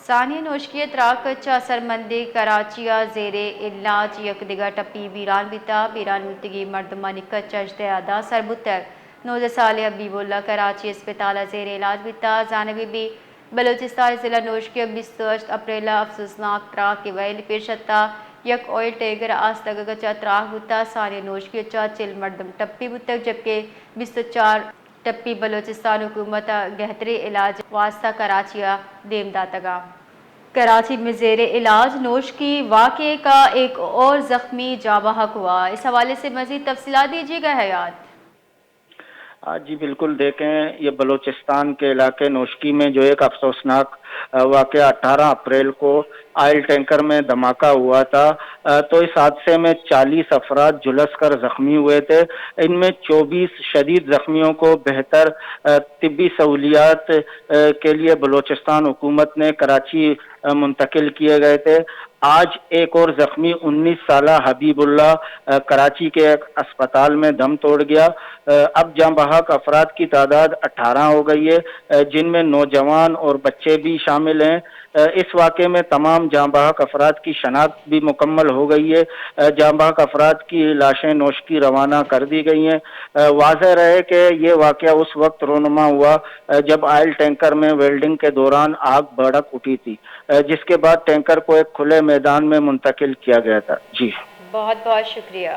ثانیہ نوشکی تراکچا سرمندی کراچیا زیر علاج یک دیگر ٹپی ویران بیتگی مردمانی کچا اجتہادہ سربتر 19 سال حبیب اللہ کراچی اسپتال زیر علاج بیتا جانبی بھی بلوچستان ضلع نوشکی 28 اپریل افسوسناک تراک کی ویل پیشتا یک آئل ٹینکر آستگ گچا تراک بوتا ثانیہ نوشکی 40 مردم ٹپی بوتک جبکہ 24 ٹپی بلوچستان حکومت گہتری علاج واسطہ کراچیا دیم داتگا کراچی میں زیر علاج نوشکی واقعے کا ایک اور زخمی جاں بحق ہوا۔ اس حوالے سے مزید تفصیلات دیجیے گا حیات۔ جی بالکل، دیکھیں یہ بلوچستان کے علاقے نوشکی میں جو ایک افسوسناک واقعہ 18 اپریل کو آئل ٹینکر میں دھماکہ ہوا تھا، تو اس حادثے میں 40 افراد جھلس کر زخمی ہوئے تھے۔ ان میں 24 شدید زخمیوں کو بہتر طبی سہولیات کے لیے بلوچستان حکومت نے کراچی منتقل کیے گئے تھے۔ آج ایک اور زخمی 19 سالہ حبیب اللہ کراچی کے ایک اسپتال میں دم توڑ گیا۔ اب جاں بحق افراد کی تعداد 18 ہو گئی ہے، جن میں نوجوان اور بچے بھی شامل ہیں۔ اس واقعے میں تمام جاں بحق افراد کی شناخت بھی مکمل ہو گئی ہے۔ جاں بحق افراد کی لاشیں نوشکی روانہ کر دی گئی ہیں۔ واضح رہے کہ یہ واقعہ اس وقت رونما ہوا جب آئل ٹینکر میں ویلڈنگ کے دوران آگ بھڑک اٹھی تھی، جس کے بعد ٹینکر کو ایک کھلے میدان میں منتقل کیا گیا تھا۔ جی بہت بہت شکریہ۔